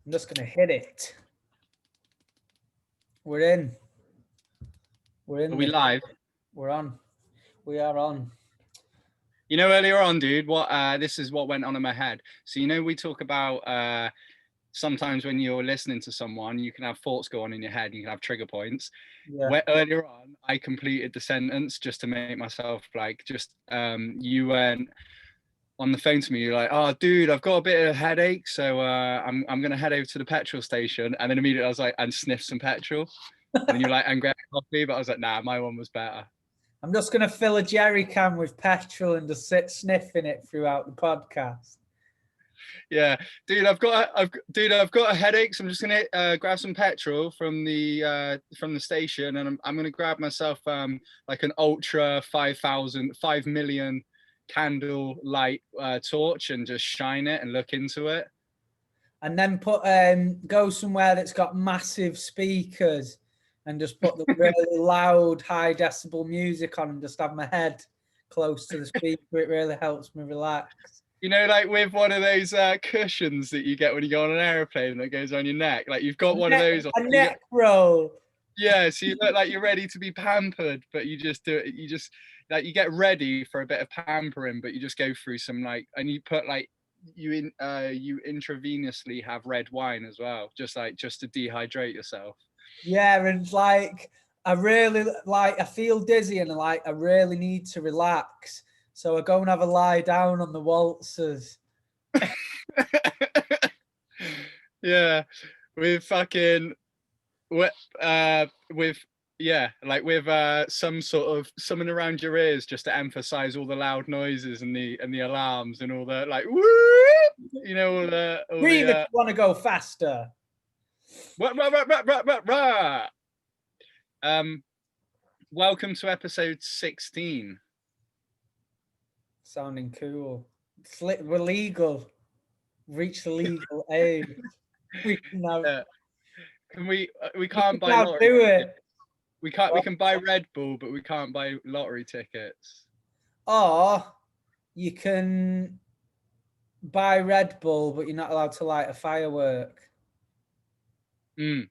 I'm just going to hit it. We're in. We're in. Are we live? We're on. We are on. You know, earlier on, dude, what this is what went on in my head. So, you know, we talk about sometimes when you're listening to someone, you can have thoughts go on in your head and you can have trigger points. Yeah. Where earlier on, I completed the sentence just to make myself you went on the phone to me. You're like, oh, dude, I've got a bit of a headache. So I'm going to head over to the petrol station. And then immediately I was like, and sniff some petrol. And then you're like, and grab coffee. But I was like, nah, my one was better. I'm just going to fill a jerry can with petrol and just sit sniffing it throughout the podcast. Yeah, dude, I've got a headache, so I'm just gonna grab some petrol from the station, and I'm gonna grab myself like an ultra 5 million candle light torch and just shine it and look into it. And then go somewhere that's got massive speakers and just put the really loud, high decibel music on and just have my head close to the speaker. It really helps me relax. You know, like with one of those cushions that you get when you go on an airplane that goes on your neck. Like you've got one of those. A neck roll. Yeah, so you look like you're ready to be pampered, but you just do it. You just like you get ready for a bit of pampering, but you just go through some and you put you intravenously have red wine as well, just to dehydrate yourself. Yeah, and I feel dizzy and I really need to relax. So I go and have a lie down on the waltzers. Yeah, with something around your ears just to emphasize all the loud noises and the alarms and all the like, woo, you know, Breathe if you want to go faster. Welcome to episode 16. Sounding cool. We're legal. Reach the legal age. We can have. We can't buy lottery. Do it. We can buy Red Bull, but we can't buy lottery tickets. Or you can buy Red Bull, but you're not allowed to light a firework. Or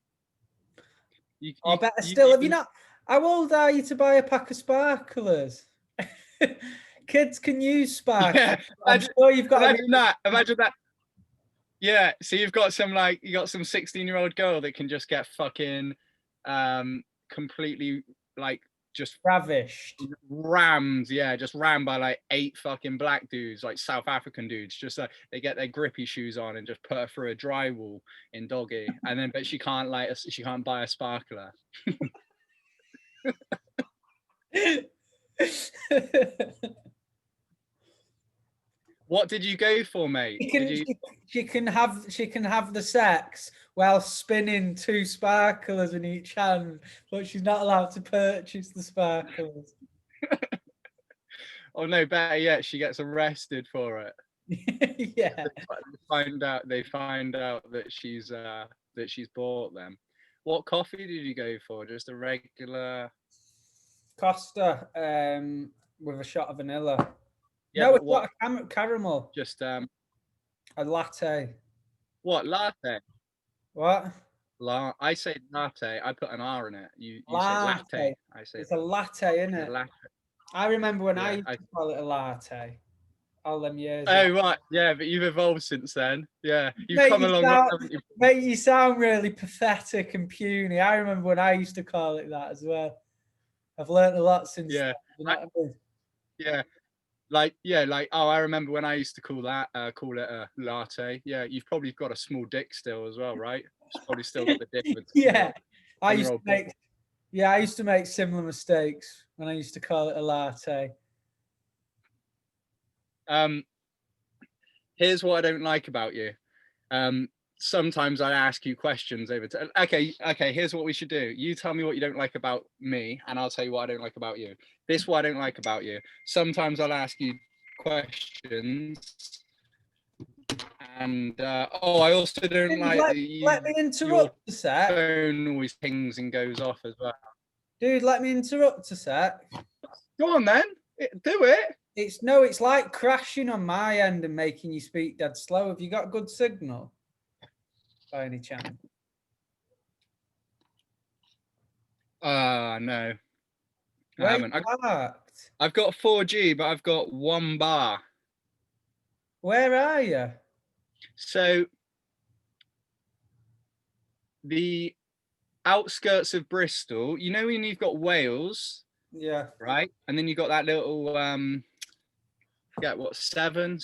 better still, have you not? How old are you to buy a pack of sparklers? Kids can use sparklers. Yeah, I'm sure you've got. Imagine that. Yeah, so you got some 16-year-old girl that can just get fucking completely just ravished, rammed by 8 fucking black dudes, like South African dudes. Just they get their grippy shoes on and just put her through a drywall in doggy, and then but she can't buy a sparkler. What did you go for, mate? She can have the sex while spinning 2 sparklers in each hand, but she's not allowed to purchase the sparklers. Oh no, better yet, she gets arrested for it. Yeah. They find out that she's bought them. What coffee did you go for? Just a regular Costa with a shot of vanilla. Yeah, no, it's not a caramel. Just a latte. What latte? What? I say latte. I put an R in it. You say latte. I say it's a latte, isn't it? Latte. I remember when I used to call it a latte. All them years. Oh right, yeah, but you've evolved since then. Yeah, you've come along. Haven't you? Mate, you sound really pathetic and puny. I remember when I used to call it that as well. I've learned a lot since. Yeah. You know what I mean? Yeah. I remember when I used to call it a latte. Yeah, you've probably got a small dick still as well, right? It's probably still got the dick. Yeah, I used to make similar mistakes when I used to call it a latte. Here's what I don't like about you. Sometimes I ask you questions over time. Okay, here's what we should do. You tell me what you don't like about me, and I'll tell you what I don't like about you. This is what I don't like about you. Sometimes I'll ask you questions, and I also don't let me interrupt a sec. Phone always pings and goes off as well. Dude, let me interrupt a sec. Go on then, do it. It's like crashing on my end and making you speak dead slow. Have you got good signal? by any chance? No, I Where haven't. you parked? I've got 4G, but I've got 1 bar. Where are you? So the outskirts of Bristol, you know when you've got Wales, Yeah. right? And then you got that little forget what, Severn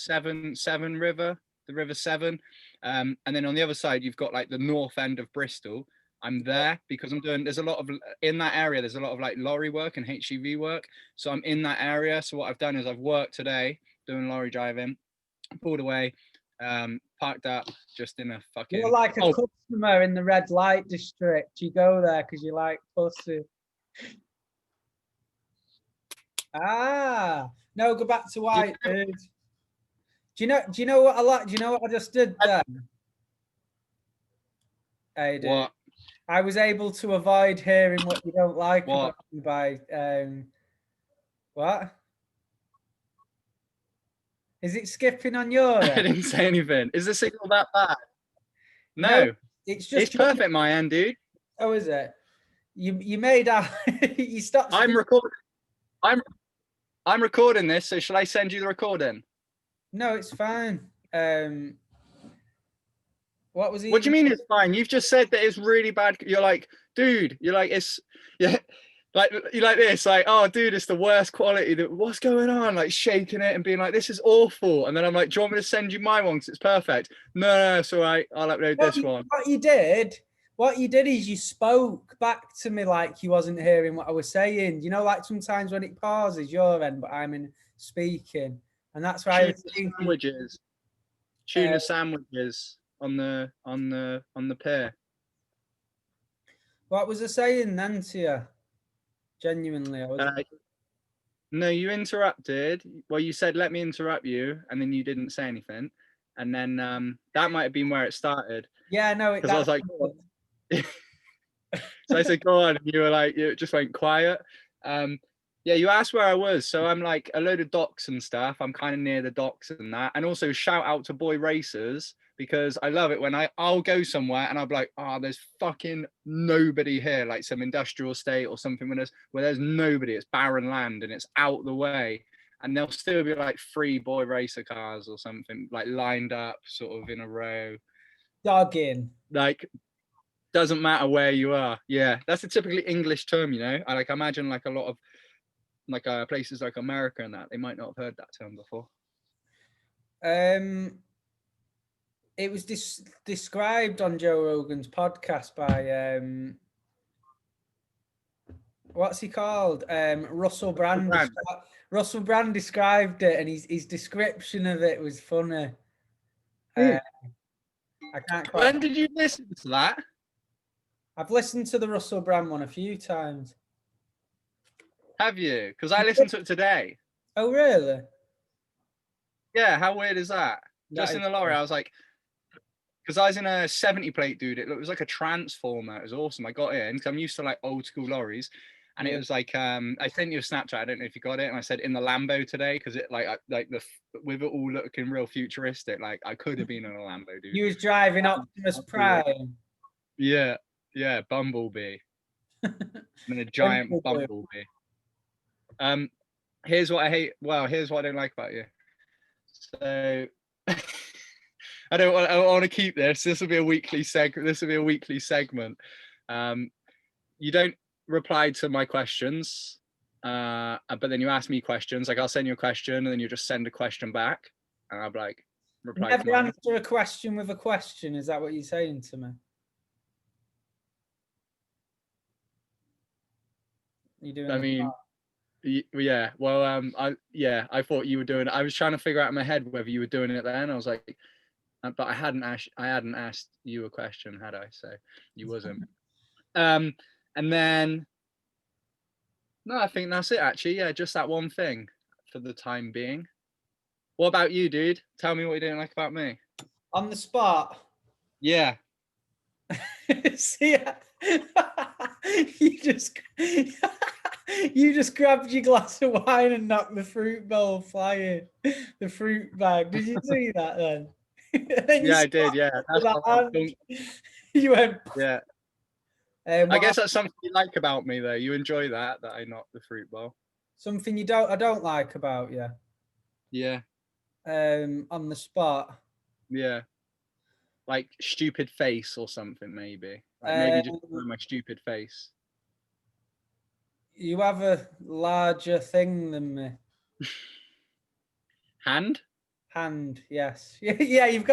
River, the River Severn. And then on the other side you've got like the north end of Bristol. I'm there because there's a lot of, in that area, there's a lot of like lorry work and HGV work. So I'm in that area. So what I've done is I've worked today doing lorry driving, pulled away, parked up just in a fucking. You're like a customer in the red light district. You go there because you like pussy. Ah, no, go back to white, dude. Do you know what I like? Do you know what I just did then? Hey, dude. What? I was able to avoid hearing what you don't like What? about me by what? Is it skipping on your I end? didn't say anything. Is the signal that bad? No, No, it's just it's perfect, my end, dude. Oh, is it? You made out. You stopped. I'm recording. I'm recording this. So shall I send you the recording? No, it's fine. What was he? What do you mean it's fine? You've just said that it's really bad. You're like, dude. You're like, it's yeah. Like you like this, like, oh, dude, it's the worst quality. What's going on? Like shaking it and being like, this is awful. And then I'm like, do you want me to send you my one? Because it's perfect. No, it's all right. I'll upload this one. What you did is you spoke back to me like you wasn't hearing what I was saying. You know, like sometimes when it pauses your end, but I'm in speaking, and that's why I was thinking, tuna sandwiches on the pier. What was I saying then to you? Genuinely, I was. No, you interrupted. Well, you said, let me interrupt you, and then you didn't say anything. And then that might have been where it started. Yeah, no, because I was like, so I said, go on. And you were like, you just went quiet. Yeah, you asked where I was. So I'm like a load of docks and stuff. I'm kind of near the docks and that. And also shout out to Boy Racers, because I love it when I'll go somewhere and I'll be like, oh, there's fucking nobody here, like some industrial estate or something where there's nobody. It's barren land and it's out the way. And there'll still be like 3 Boy Racer cars or something like lined up sort of in a row. Dogging. Like, doesn't matter where you are. Yeah, that's a typically English term, you know. I like imagine like a lot of like places like America and that, they might not have heard that term before. It was described on Joe Rogan's podcast by what's he called? Russell Brand. Russell Brand described it, and his description of it was funny. I can't quite. When did you listen to that? I've listened to the Russell Brand one a few times. Have you? Because I listened to it today. Oh, really? Yeah, how weird is that? Just in the lorry, I was like, because I was in a 70 plate, dude. It was like a transformer. It was awesome. I got in because I'm used to like old school lorries. And it was like, I sent you a Snapchat. I don't know if you got it. And I said in the Lambo today, because it with it all looking real futuristic. Like I could have been in a Lambo, dude. You was driving Optimus Prime. Yeah, Bumblebee. And a giant Bumblebee. Here's what I hate. Well, here's what I don't like about you. So I want to keep this. This will be a weekly segment. You don't reply to my questions, but then you ask me questions. Like I'll send you a question, and then you just send a question back, and I'll be like, reply. Never answer a question with a question. Is that what you're saying to me? You doing? I mean, yeah. Well, I thought you were doing it. I was trying to figure out in my head whether you were doing it then. I was like, but I hadn't asked you a question, had I? So you wasn't. And then no, I think that's it actually. Yeah, just that one thing for the time being. What about you, dude? Tell me what you didn't like about me. On the spot. Yeah. See, you just grabbed your glass of wine and knocked the fruit bowl flying. The fruit bag. Did you see that then? Yeah, I did. Yeah, that's how I think. You went. Yeah. I guess that's something you like about me, though. You enjoy that I knocked the fruit bowl. Something I don't like about you. Yeah. On the spot. Yeah. Like stupid face or something, maybe. Like maybe just my stupid face. You have a larger thing than me. Hand? Hand, yes. Yeah, you've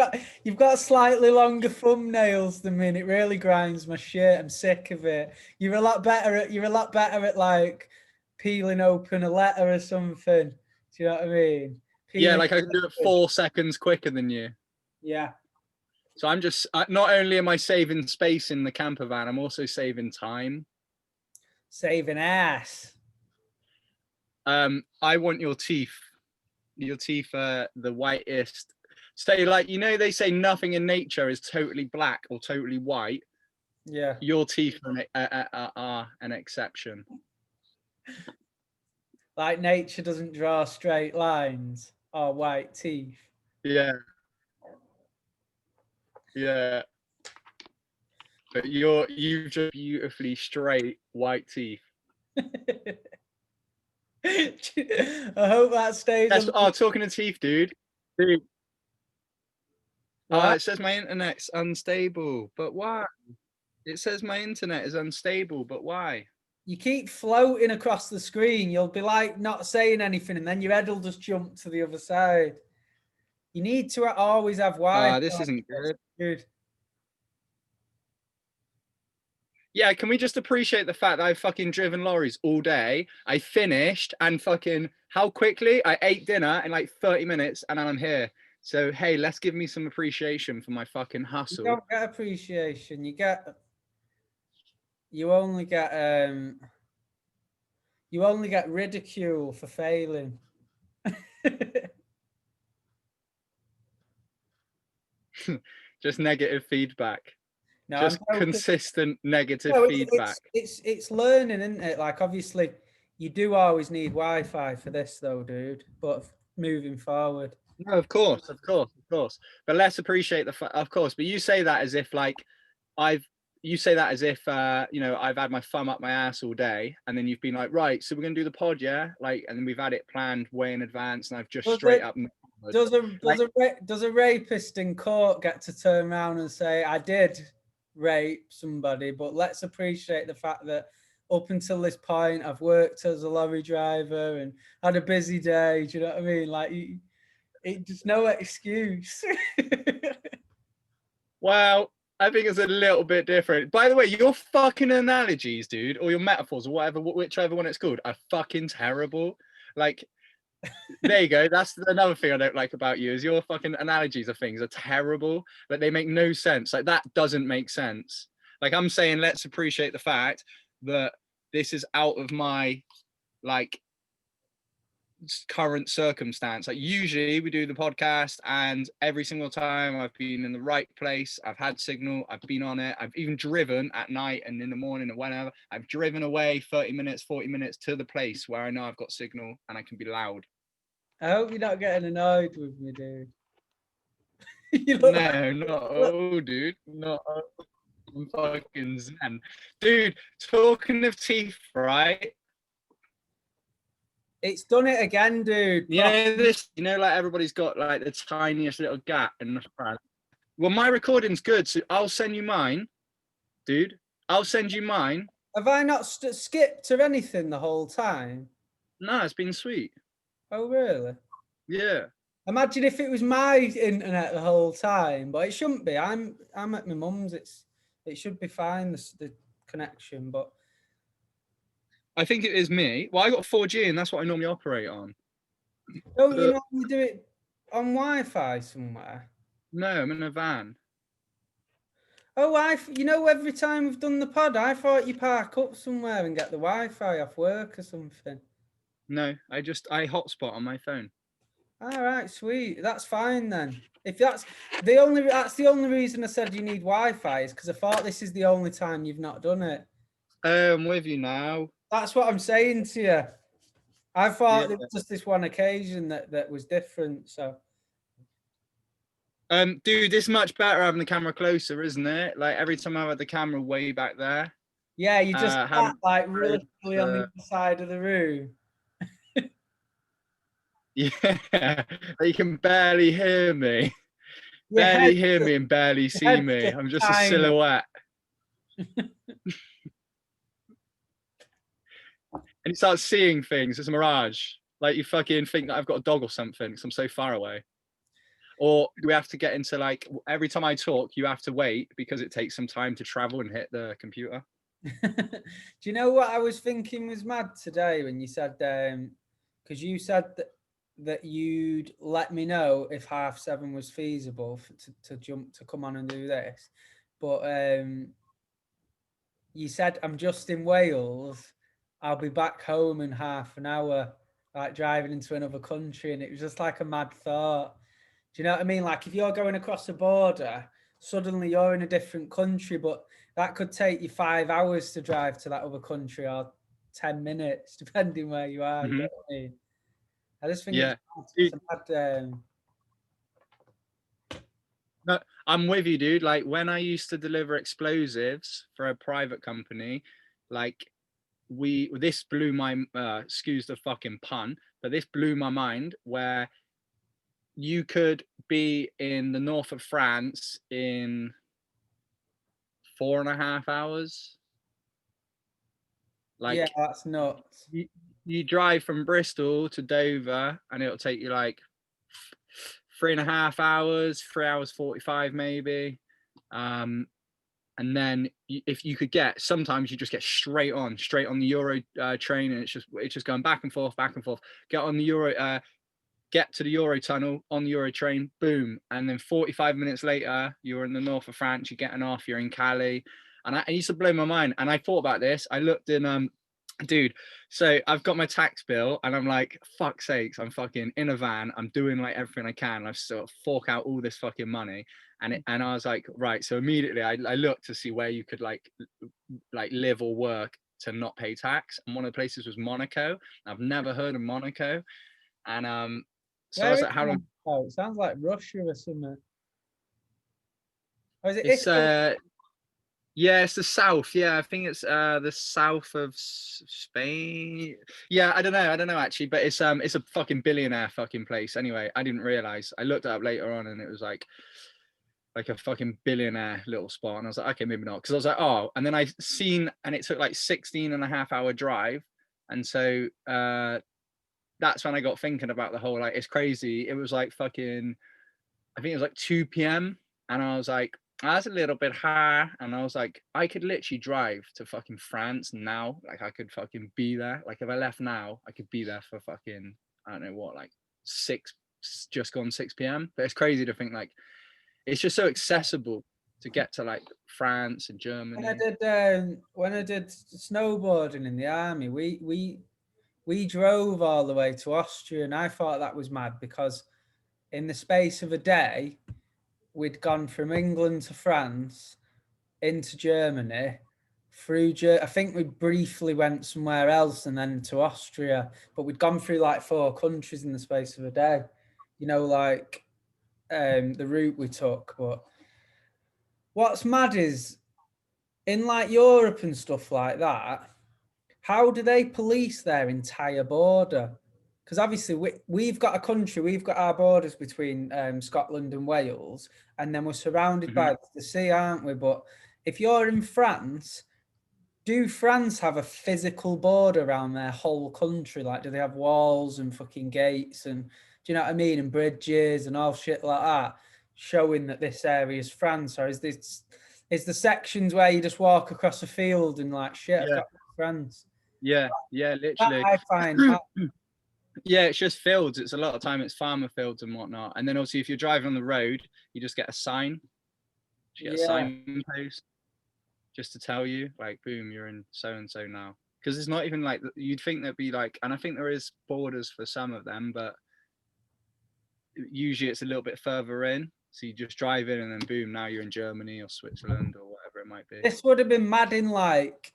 got slightly longer thumbnails than me, and it really grinds my shit. I'm sick of it. You're a lot better at like peeling open a letter or something. Do you know what I mean? Yeah, like I can do it 4 seconds quicker than you. Yeah. So I'm just not only am I saving space in the camper van, I'm also saving time. Saving ass. I want your teeth. Your teeth are the whitest. So, like, you know, they say nothing in nature is totally black or totally white. Yeah. Your teeth are an exception. Like nature doesn't draw straight lines or white teeth. Yeah. Yeah. But you've just beautifully straight white teeth. I hope that stays. Yes. Oh, talking of teeth, dude. What? It says my internet's unstable, but why? It says my internet is unstable, but why? You keep floating across the screen. You'll be like not saying anything, and then your head will just jump to the other side. You need to always have Wi-Fi. This isn't good. Good. Yeah, can we just appreciate the fact that I've fucking driven lorries all day? I finished and fucking how quickly I ate dinner in like 30 minutes and I'm here. So hey, let's give me some appreciation for my fucking hustle. You don't get appreciation. You only get ridicule for failing. Just negative feedback. No, just consistent negative feedback. It's learning, isn't it? Like obviously you do always need Wi-Fi for this though, dude. But moving forward. No, of course. But let's appreciate of course. But you say that as if like you say that as if you know, I've had my thumb up my ass all day, and then you've been like, right, so we're gonna do the pod, yeah? Like, and then we've had it planned way in advance, and I've just straight up. Does a rapist in court get to turn around and say, I did rape somebody, but let's appreciate the fact that up until this point I've worked as a lorry driver and had a busy day. Do you know what I mean? Like, there's no excuse. Well, I think it's a little bit different. By the way, your fucking analogies, dude, or your metaphors, or whatever, whichever one it's called, are fucking terrible. Like, there you go. That's another thing I don't like about you is your fucking analogies of things are terrible. Like, they make no sense. Like, that doesn't make sense. Like, I'm saying, let's appreciate the fact that this is out of my, like, current circumstance. Like, usually we do the podcast and every single time I've been in the right place, I've had signal, I've been on it, I've even driven at night and in the morning or whenever. I've driven away 30 minutes, 40 minutes to the place where I know I've got signal and I can be loud. I hope you're not getting annoyed with me, dude. No, not dude. Not I'm fucking zen. Dude, talking of teeth, right? It's done it again, dude. You know this, you know, like everybody's got like the tiniest little gap in the front. Well, my recording's good, so I'll send you mine, dude. I'll send you mine. Have I not skipped or anything the whole time? No, it's been sweet. Oh, really? Yeah. Imagine if it was my internet the whole time, but it shouldn't be. I'm at my mum's. It should be fine, the connection, but I think it is me. Well, I got 4G and that's what I normally operate on. Don't you normally do it on Wi-Fi somewhere? No, I'm in a van. Oh, you know, every time we've done the pod, I thought you park up somewhere and get the Wi-Fi off work or something. No, I hotspot on my phone. All right, sweet. That's fine then. If that's the only reason I said you need Wi-Fi is because I thought this is the only time you've not done it. I'm with you now. That's what I'm saying to you. I thought it was just this one occasion that was different. So Dude, it's much better having the camera closer, isn't it? Like every time I had the camera way back there, Yeah, you just sat having like literally on the other side of the room. yeah, you can barely hear me, Your barely head, hear me, and barely your see head's me. just I'm just a tiny. silhouette. And you start seeing things. It's a mirage. Like you fucking think that I've got a dog or something because I'm so far away. Or we have to get into like every time I talk, you have to wait because it takes some time to travel and hit the computer. Do you know what I was thinking was mad today when you said, because you said that you'd let me know if 7:30 was feasible to jump to come on and do this, but you said I'm just in Wales. I'll be back home in half an hour, like driving into another country, and it was just like a mad thought. Do you know what I mean? Like if you're going across the border, suddenly you're in a different country, but that could take you 5 hours to drive to that other country or 10 minutes, depending where you are. You know Mm-hmm. what I mean? I just think Yeah. it's Dude, a mad. no, I'm with you, dude. Like when I used to deliver explosives for a private company, like this blew my excuse the fucking pun, but this blew my mind where you could be in the north of France in 4.5 hours. Yeah, Like that's nuts. you drive from Bristol to Dover and it'll take you like 3.5 hours, 3 hours 45 maybe. And then if you could get, sometimes you just get straight on the Euro train, and it's just going back and forth, back and forth. Get on the Euro, get to the Euro tunnel on the Euro train, boom, and then 45 minutes later, you're in the north of France. You're getting off, you're in Calais, and it used to blow my mind. And I thought about this. I looked in dude, so I've got my tax bill and I'm like, fuck sakes, I'm fucking in a van, I'm doing like everything I can, I've sort of fork out all this fucking money. And I was like, right, so immediately I looked to see where you could like live or work to not pay tax, and one of the places was Monaco. I've never heard of Monaco. And so I Where was is like, how long? Monaco? It sounds like Russia or something. Or is it It's Italy? yeah, it's the south. Yeah, I think it's the south of Spain. Yeah, I don't know actually, but it's a fucking billionaire fucking place. Anyway, I didn't realize. I looked it up later on, and it was like a fucking billionaire little spot, and I was like, okay, maybe not, because I was like, oh, and then I seen, and it took like 16.5 hour drive, and so that's when I got thinking about the whole, like, it's crazy. It was like fucking, I think it was like 2 p.m. And I was like, that's a little bit high. And I was like, I could literally drive to fucking France now. Like I could fucking be there. Like if I left now, I could be there for fucking, I don't know what, like just gone 6 p.m. But it's crazy to think like it's just so accessible to get to like France and Germany. When I did snowboarding in the army, we drove all the way to Austria, and I thought that was mad because in the space of a day, we'd gone from England to France into Germany through. I think we briefly went somewhere else and then to Austria, but we'd gone through like 4 countries in the space of a day. You know, like the route we took. But what's mad is in like Europe and stuff like that, how do they police their entire border? Because obviously we've got a country, we've got our borders between Scotland and Wales, and then we're surrounded Mm-hmm. by the sea, aren't we? But if you're in France, do France have a physical border around their whole country? Like, do they have walls and fucking gates and, do you know what I mean? And bridges and all shit like that, showing that this area is France? Or is the sections where you just walk across a field and like, shit, I've Yeah, got France? yeah, That literally. I find mad. Yeah, it's just fields. It's a lot of time it's farmer fields and whatnot. And then obviously if you're driving on the road, you just get a sign. You get a Yeah. signpost just to tell you, like, boom, you're in so and so now. Because it's not even like you'd think there'd be like, and I think there is borders for some of them, but usually it's a little bit further in. So you just drive in and then boom, now you're in Germany or Switzerland or whatever it might be. This would have been mad in like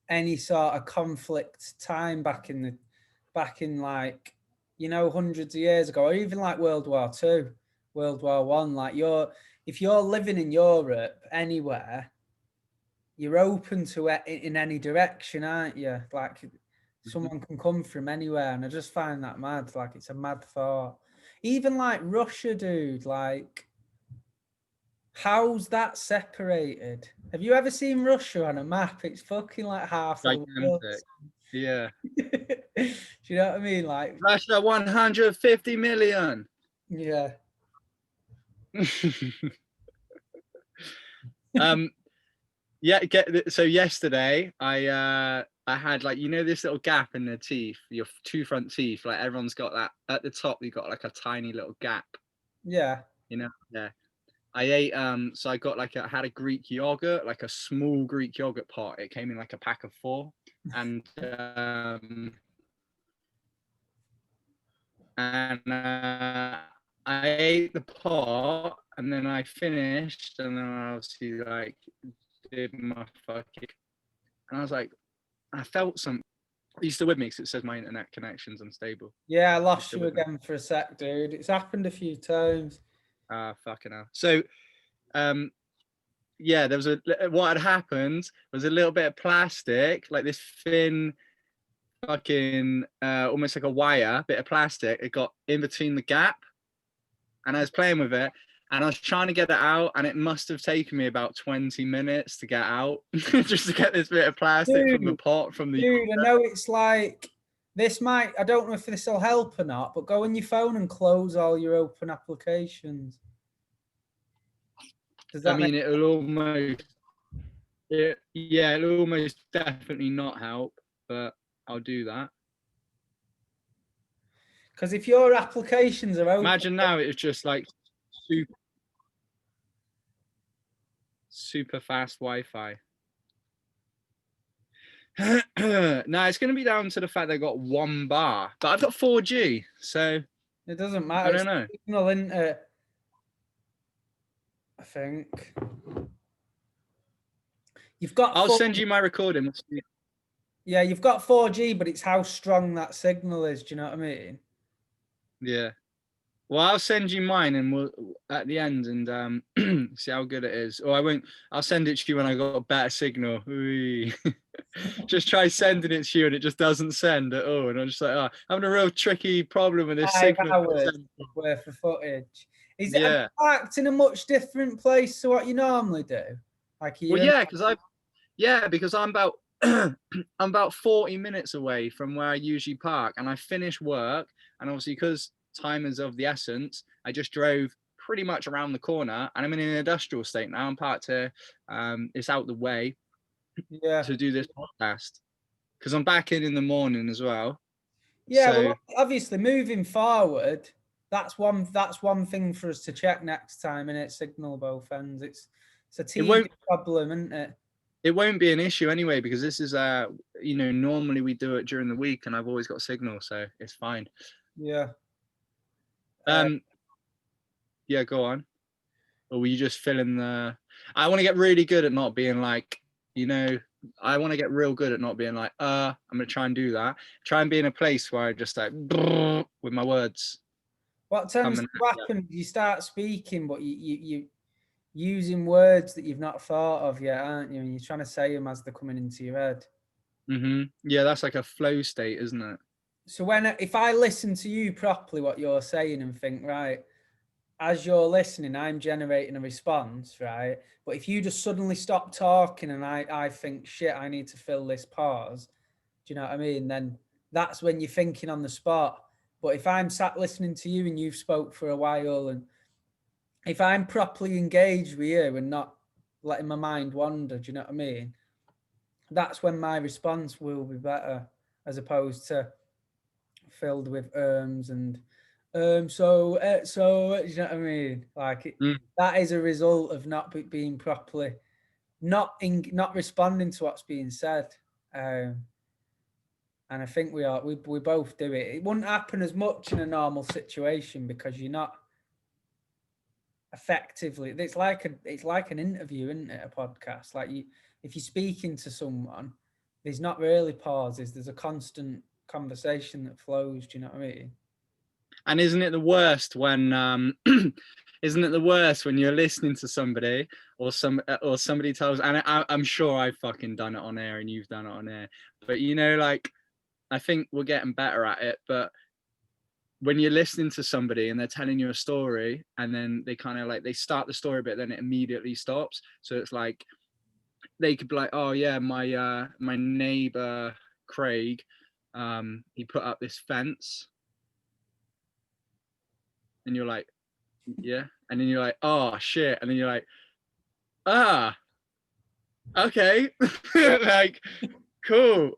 any sort of conflict time back in like, hundreds of years ago, or even like World War II. World War One. Like if you're living in Europe anywhere, you're open to it in any direction, aren't you? Like someone can come from anywhere, and I just find that mad. Like it's a mad thought. Even like Russia, dude. Like, how's that separated? Have you ever seen Russia on a map? It's fucking like half of the world. Gigantic. Yeah. Do you know what I mean? Like, Russia 150 million. yeah. Yeah, so yesterday I had, like, you know, this little gap in the teeth, your two front teeth, like everyone's got that at the top, you got like a tiny little gap, Yeah. you know. Yeah, I ate so I got I had a Greek yogurt, like a small Greek yogurt pot. It came in like a pack of 4, and I ate the pot, and then I finished, and then I obviously like did my fucking, and I was like, I felt something. Are you still with me? Because it says my internet connection's unstable. Yeah, I lost you again for a sec, dude. It's happened a few times. Fucking hell. So, yeah, there was what had happened was a little bit of plastic, like this thin, fucking, almost like a wire, bit of plastic. It got in between the gap, and I was playing with it, and I was trying to get it out, and it must have taken me about 20 minutes to get out, just to get this bit of plastic from the pot, from the. Dude, I know it's like, this might, I don't know if this will help or not, but go on your phone and close all your open applications. Does that I mean, it'll almost, it'll almost definitely not help, but I'll do that. Because if your applications are open, imagine now it's just like super fast Wi-Fi. Now it's going to be down to the fact they got 1 bar, but I've got 4G, so it doesn't matter. I don't know. Signal, isn't it? I think you've got. I'll send you my recording. Yeah, you've got 4G, but it's how strong that signal is. Do you know what I mean? Yeah. Well, I'll send you mine, and we'll at the end and see how good it is. Or I won't. I'll send it to you when I got a better signal. Just try sending it to you, and it just doesn't send at all. And I'm just like, oh, having a real tricky problem with this 5 signal. hours worth of footage. Is it Yeah. parked in a much different place to what you normally do? Like, well, yeah, because I'm about I'm about 40 minutes away from where I usually park, and I finish work, and obviously because time is of the essence, I just drove pretty much around the corner, and I'm in an industrial estate now. I'm parked here. It's out the way to do this podcast because I'm back in the morning as well. Yeah, so, well, obviously moving forward, that's one thing for us to check next time, and it's signal both ends. It's a teething problem, isn't it? It won't be an issue anyway, because this is normally we do it during the week, and I've always got signal, so it's fine. Yeah. Yeah, go on. Or were you just filling the? I want to get really good at not being like, I want to get real good at not being like, I'm gonna try and do that. Try and be in a place where I just like with my words. What tends to happen? You start speaking, but you using words that you've not thought of yet, aren't you? And you're trying to say them as they're coming into your head. Yeah, that's like a flow state, isn't it? So if I listen to you properly, what you're saying, and think, right, as you're listening, I'm generating a response, right? But if you just suddenly stop talking and I think, shit, I need to fill this pause, do you know what I mean? Then that's when you're thinking on the spot. But if I'm sat listening to you and you've spoke for a while, and if I'm properly engaged with you and not letting my mind wander, do you know what I mean? That's when my response will be better, as opposed to filled with and so you know what I mean? Like that is a result of not being properly, not responding to what's being said. And I think we both do it. It wouldn't happen as much in a normal situation because you're not effectively. It's like an interview, isn't it? A podcast. Like if you're speaking to someone, there's not really pauses. There's a constant conversation that flows. Do you know what I mean? And isn't it the worst when Isn't it the worst when you're listening to somebody or somebody tells, and I'm sure I've fucking done it on air and you've done it on air, but you know, like, I think we're getting better at it, but when you're listening to somebody and they're telling you a story and then they kind of like, they start the story but then it immediately stops. So it's like, they could be like, oh yeah, my neighbor Craig, he put up this fence, and you're like, yeah, and then you're like, oh shit, and then you're like, ah, okay, like, cool,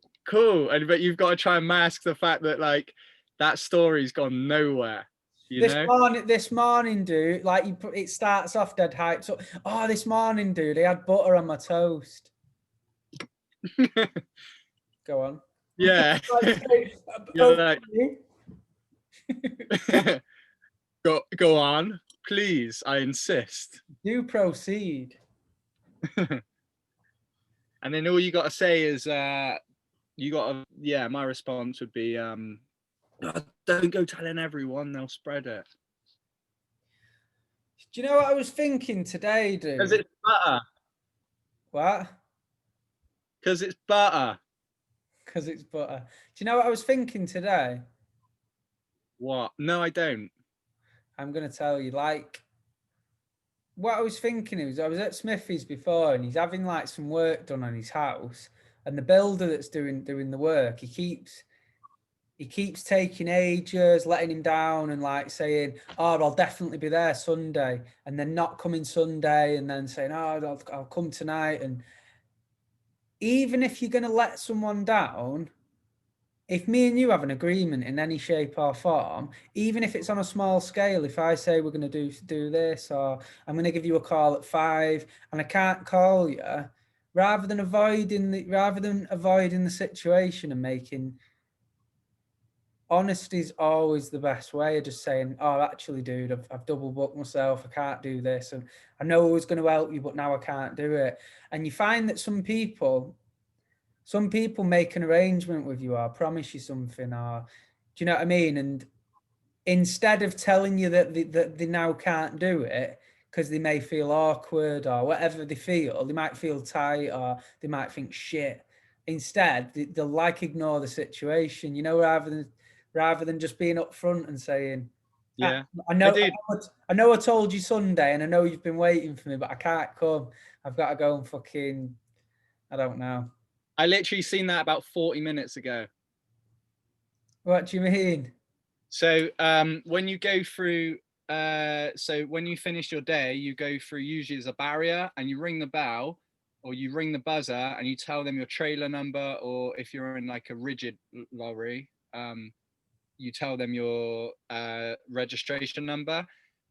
and but you've got to try and mask the fact that like that story's gone nowhere, you know. This morning, dude, like it starts off dead hype. So, oh, this morning, dude, I had butter on my toast. Go on. Yeah. You're like, go on, please, I insist. Do proceed. And then all you got to say is, you got to, yeah, my response would be, don't go telling everyone, they'll spread it. Do you know what I was thinking today, dude? Because it's butter. What? Because it's butter. Because it's butter. Do you know what I was thinking today? What? No, I don't. I'm going to tell you, like, what I was thinking is I was at Smithy's before and he's having like some work done on his house, and the builder that's doing the work, he keeps taking ages, letting him down and like saying, oh, I'll definitely be there Sunday, and then not coming Sunday, and then saying, oh, I'll come tonight. And even if you're going to let someone down, if me and you have an agreement in any shape or form, even if it's on a small scale, if I say we're going to do this, or I'm going to give you a call at 5 and I can't call you, rather than avoiding the situation and making, honesty is always the best way of just saying, oh, actually, dude, I've double booked myself. I can't do this. And I know I was going to help you, but now I can't do it. And you find that some people make an arrangement with you or promise you something, or do you know what I mean? And instead of telling you that they now can't do it because they may feel awkward or whatever they feel, they might feel tight or they might think shit. Instead, they'll like ignore the situation, you know, rather than just being upfront and saying, Yeah, I know I told you Sunday and I know you've been waiting for me, but I can't come. I've got to go and fucking, I don't know. I literally seen that about 40 minutes ago. What do you mean? So when you go through, so when you finish your day, you go through, usually there's a barrier, and you ring the bell or you ring the buzzer and you tell them your trailer number, or if you're in like a rigid lorry, you tell them your registration number,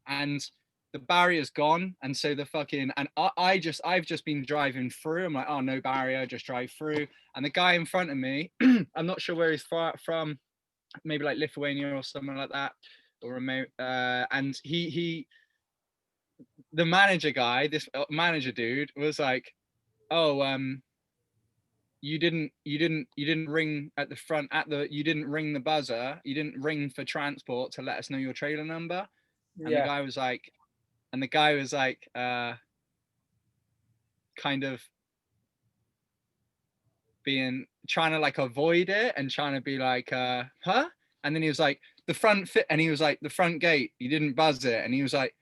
and the barrier's gone. And so the fucking, and I've just been driving through. I'm like, oh, no barrier, just drive through. And the guy in front of me, I'm not sure where he's from, maybe like Lithuania or something like that, or remote. And the manager guy, this manager dude, was like, oh, you didn't ring at the front you didn't ring the buzzer, you didn't ring for transport to let us know your trailer number. And the guy was like, kind of trying to like avoid it and trying to be like, huh? And then he was like, the front gate, you didn't buzz it. And he was like,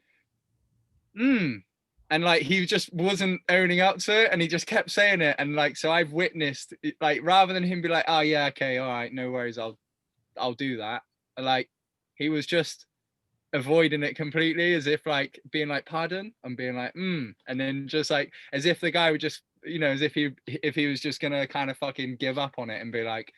and like he just wasn't owning up to it, and he just kept saying it. And like, so I've witnessed, like, rather than him be like, oh yeah, okay, all right, no worries, I'll do that, like, he was just avoiding it completely, as if like being like, pardon, and being like, and then just like as if the guy would just, you know, as if he was just gonna kind of fucking give up on it and be like.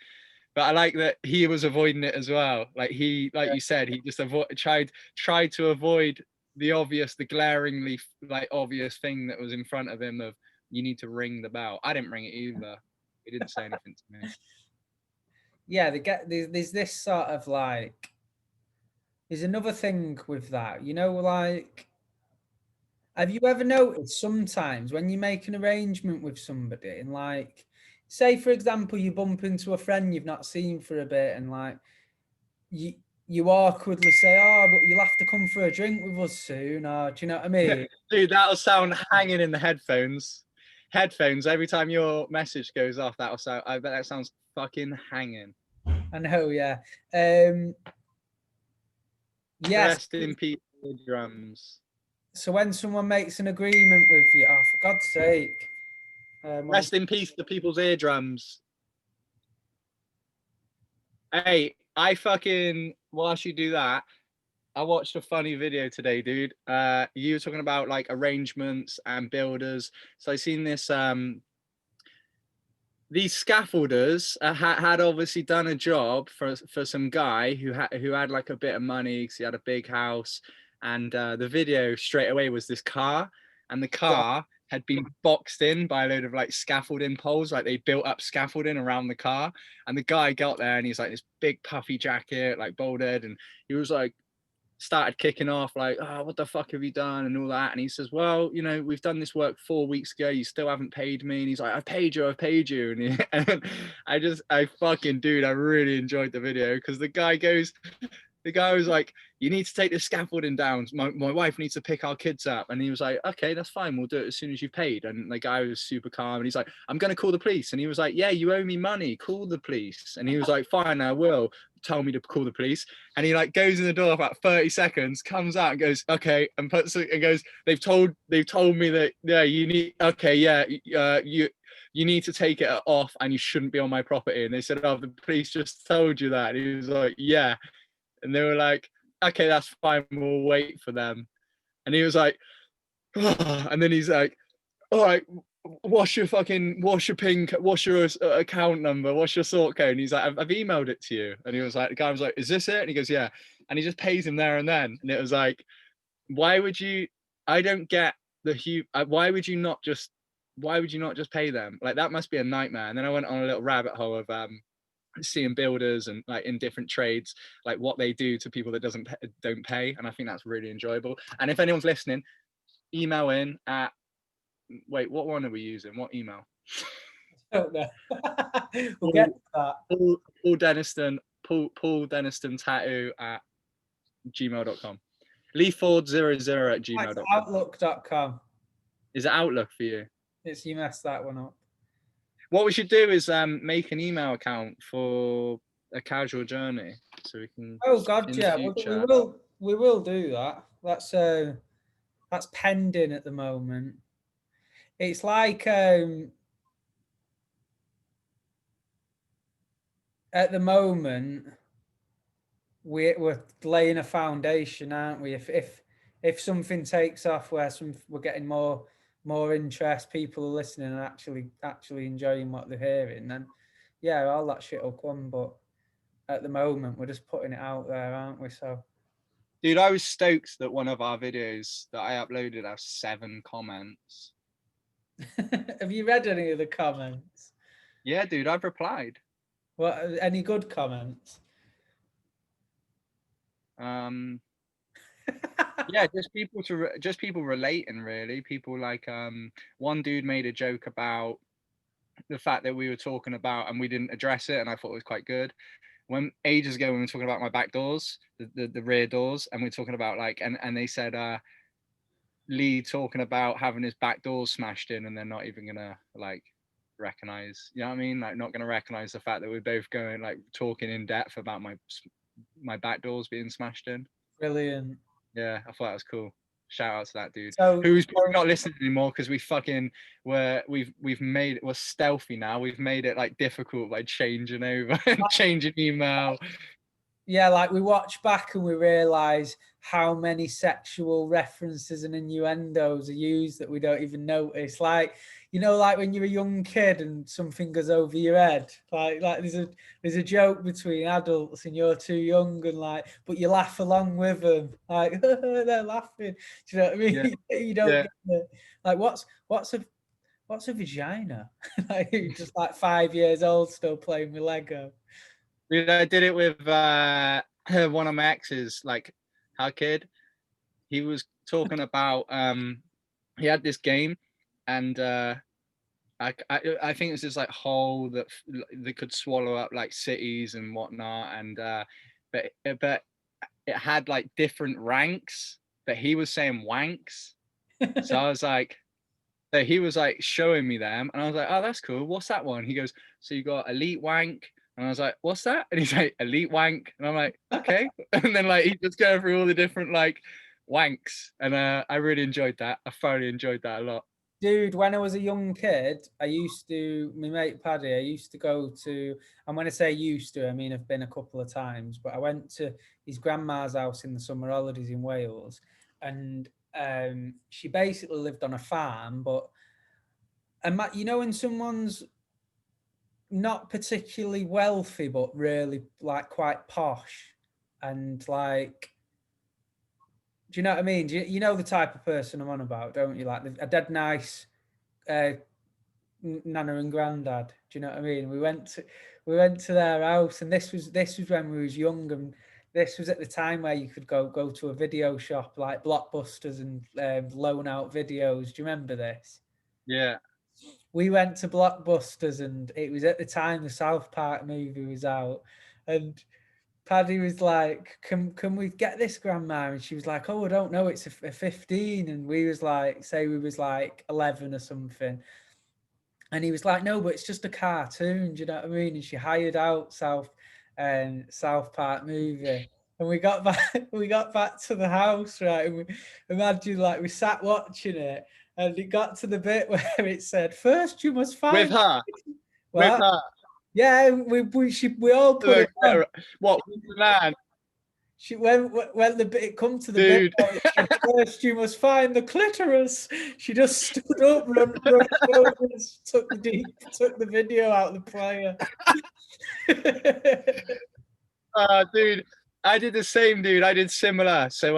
But I like that he was avoiding it as well. Like you said, he just tried to avoid the glaringly like obvious thing that was in front of him of, you need to ring the bell. I didn't ring it either. He didn't say anything to me. Yeah, there's this sort of like, there's another thing with that, you know, like, have you ever noticed sometimes when you make an arrangement with somebody and like, say for example, you bump into a friend you've not seen for a bit, and like you awkwardly say, "Oh, but you'll have to come for a drink with us soon," or do you know what I mean? Dude, that'll sound hanging in the headphones. Headphones, every time your message goes off, that'll sound, I bet that sounds fucking hanging. I know, yeah. Yes. Rest in peace, drums. So when someone makes an agreement with you, oh, for God's sake. Rest in peace to people's eardrums. Hey, whilst you do that, I watched a funny video today, dude. You were talking about like arrangements and builders. So I seen this, these scaffolders had obviously done a job for some guy who had like a bit of money because he had a big house, and the video straight away was this car, and the car had been boxed in by a load of like scaffolding poles, like they built up scaffolding around the car, and the guy got there and he's like this big puffy jacket, like bald head, and he was like started kicking off like, oh, what the fuck have you done and all that, and he says, well, you know, we've done this work 4 weeks ago, you still haven't paid me. And he's like, I've paid you, and I fucking, dude, I really enjoyed the video because the guy was like, you need to take the scaffolding down, my wife needs to pick our kids up. And he was like, okay, that's fine, we'll do it as soon as you've paid. And the guy was super calm, and he's like, I'm gonna call the police. And he was like, yeah, you owe me money, call the police. And he was like, fine, I will. Tell me to call the police. And he like goes in the door for about 30 seconds, comes out and goes, okay, and puts it and goes, they've told me that, yeah, you need, okay, yeah, you need to take it off and you shouldn't be on my property. And they said, oh, the police just told you that. And he was like, yeah. And they were like, okay, that's fine, we'll wait for them. And he was like, oh. And then he's like, all right, what's your account number, what's your sort code? And he's like, I've emailed it to you. And he was like, the guy was like, is this it? And he goes, yeah. And he just pays him there and then. And it was like, why would you, I don't get why would you not just pay them? Like, that must be a nightmare. And then I went on a little rabbit hole of seeing builders and like in different trades, like what they do to people that don't pay. And I think that's really enjoyable. And if anyone's listening, email in at, wait, what one are we using? What email? I don't know. We'll get to that. Paul Denniston tattoo at gmail.com. Lee400 at gmail.com. Outlook.com. Is it Outlook for you? You messed that one up. What we should do is make an email account for a casual journey, so we can. Oh God, yeah, we will do that. That's pending at the moment. It's like at the moment we're laying a foundation, aren't we? If something takes off where we're getting more interest, people are listening and actually enjoying what they're hearing, then yeah, all that shit will come. But at the moment, we're just putting it out there, aren't we? So, dude, I was stoked that one of our videos that I uploaded has 7 comments. have you read any of the comments? Yeah, dude, I've replied. What? Any good comments? Yeah, just people relating, really. People like one dude made a joke about the fact that we were talking about and we didn't address it, and I thought it was quite good. When ages ago when we were talking about my back doors, the rear doors, and we were talking about like, and they said Lee talking about having his back doors smashed in, and they're not even gonna like recognize, you know what I mean, like not gonna recognize the fact that we're both going like talking in depth about my back doors being smashed in. Brilliant. Yeah, I thought that was cool. Shout out to that dude, So, who's probably not listening anymore because we've made it, we're stealthy now. We've made it like difficult by changing over and changing email. Yeah, like we watch back and we realize how many sexual references and innuendos are used that we don't even notice. Like, you know, like when you're a young kid and something goes over your head. Like there's a joke between adults and you're too young and like, but you laugh along with them. Like they're laughing. Do you know what I mean? Yeah. You don't get it. Like what's a vagina? Like you're just like 5 years old still playing with Lego. Dude, I did it with one of my exes, like our kid. He was talking about he had this game, and I think it's this like hole that could swallow up like cities and whatnot, and but it had like different ranks, but he was saying wanks. So I was like, so he was like showing me them, and I was like, oh, that's cool. What's that one? He goes, so you got elite wank. And I was like, what's that? And he's like, elite wank. And I'm like, okay. And then like he just going through all the different like wanks. And I really enjoyed that. I thoroughly enjoyed that a lot. Dude, when I was a young kid, I used to, my mate Paddy, I used to go to, and when I say used to, I mean I've been a couple of times, but I went to his grandma's house in the summer holidays in Wales, and she basically lived on a farm, but, and you know when someone's not particularly wealthy, but really like quite posh, and like, do you know what I mean? You know the type of person I'm on about, don't you? Like a dead nice Nana and Grandad. Do you know what I mean? We went to their house, and this was when we was young, and this was at the time where you could go to a video shop like Blockbusters and loan out videos. Do you remember this? Yeah. We went to Blockbusters, and it was at the time the South Park movie was out, and Paddy was like, "Can we get this, Grandma?" And she was like, "Oh, I don't know, it's a 15." And we was like, say we was like 11 or something. And he was like, "No, but it's just a cartoon." Do you know what I mean? And she hired out South Park movie. And we got back, we got back to the house, right? And we imagine like we sat watching it, and it got to the bit where it said, "First, you must With find her. With what." her. Yeah, we all put it on. What with the man? She when it come to the bit Dude. where it said, "First, you must find the clitoris." She just stood up, run over, and took the video out of the player. Dude, I did the same, dude. I did similar. So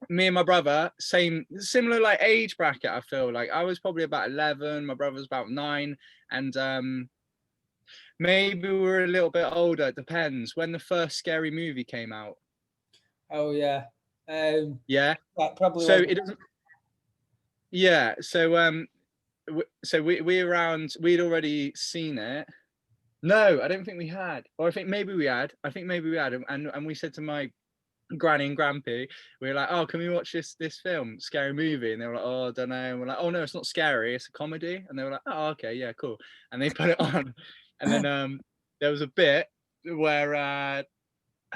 me and my brother, similar like age bracket. I feel like I was probably about 11, my brother was about 9, and maybe we were a little bit older. It depends when the first Scary Movie came out. Oh yeah, Yeah. that probably So was. it doesn't. Yeah. So we around. We'd already seen it. No, I don't think we had. Or I think maybe we had. I think maybe we had. And we said to my granny and grampy, we were like, oh, can we watch this film, Scary Movie? And they were like, oh, I don't know. And we're like, oh no, it's not scary, it's a comedy. And they were like, oh, okay, yeah, cool. And they put it on. And then there was a bit where I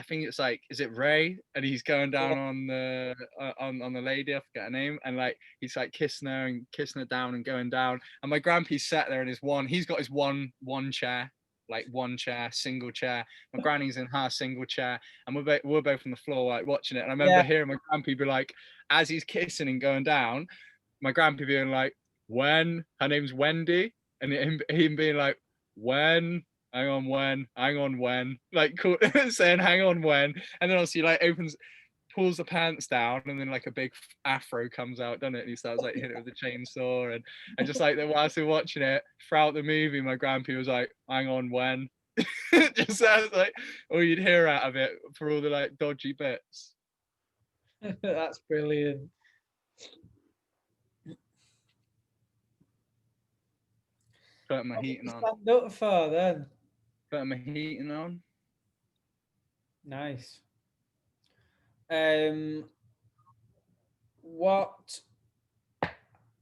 think it's like, is it Ray? And he's going down on the lady, I forget her name, and like he's like kissing her down and going down. And my grandpa's sat there in he's got his one chair, like one chair, single chair. My granny's in her single chair, and we're both on the floor like watching it. And I remember hearing my grandpa be like, as he's kissing and going down, my grandpa being like, when her name's Wendy, and him being like, when hang on when, like cool, saying hang on when, and then obviously like pulls the pants down, and then like a big afro comes out, doesn't it? And he starts like hitting it with the chainsaw, and just like whilst we're watching it throughout the movie, my grandpa was like, hang on when. Just sounds like all you'd hear out of it for all the like dodgy bits. That's brilliant. Put my heating on. Stand up for then. Put my heating on. Nice. What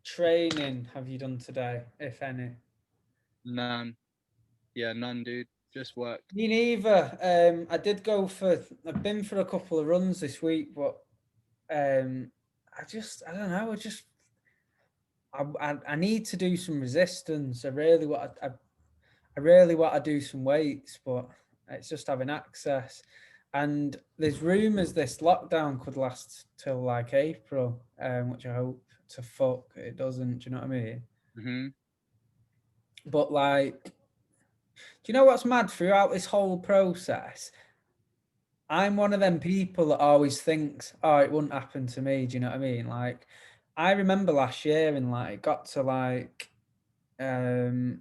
training have you done today, if any? None. Yeah, none, dude. Just work. Me neither. I've been for a couple of runs this week, but I don't know. I need to do some resistance. I really want to do some weights, but it's just having access. And there's rumours this lockdown could last till like April, which I hope to fuck it doesn't. Do you know what I mean? Mm-hmm. But like, do you know what's mad throughout this whole process? I'm one of them people that always thinks, oh, it wouldn't happen to me. Do you know what I mean? Like, I remember last year and like it got to like, I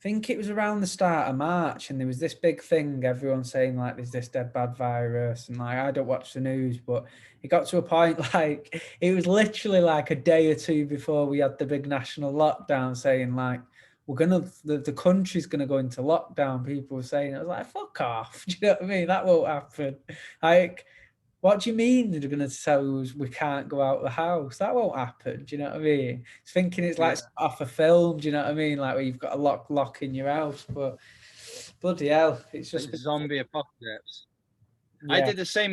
think it was around the start of March, and there was this big thing, everyone saying like there's this dead bad virus, and like I don't watch the news, but it got to a point like it was literally like a day or two before we had the big national lockdown saying like the country's gonna go into lockdown. People were saying, I was like, fuck off. Do you know what I mean? That won't happen. Like What do you mean they're going to tell us we can't go out of the house? That won't happen. Do you know what I mean? It's thinking it's like off a film. Do you know what I mean? Like where you've got a lock in your house, but bloody hell, it's just Like zombie apocalypse. yeah. I did the same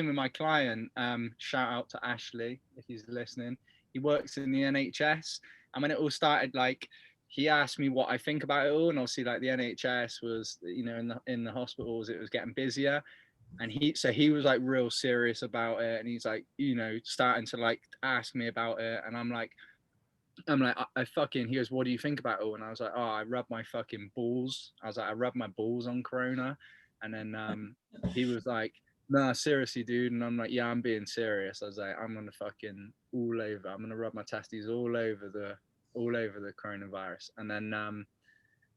with my client. Shout out to Ashley if he's listening. He works in the NHS, and when it all started, like he asked me what I think about it all, and obviously, like the NHS was, you know, in the hospitals, it was getting busier, and he was like real serious about it, and he's like, you know, starting to like ask me about it, and I'm like, I fucking, he goes, what do you think about it all? And I was like, oh, I rub my fucking balls. I was like, I rub my balls on Corona. And then he was like, nah, seriously, dude. And I'm like, yeah, I'm being serious. I was like, I'm gonna fucking all over. I'm gonna rub my testes all over the coronavirus. And then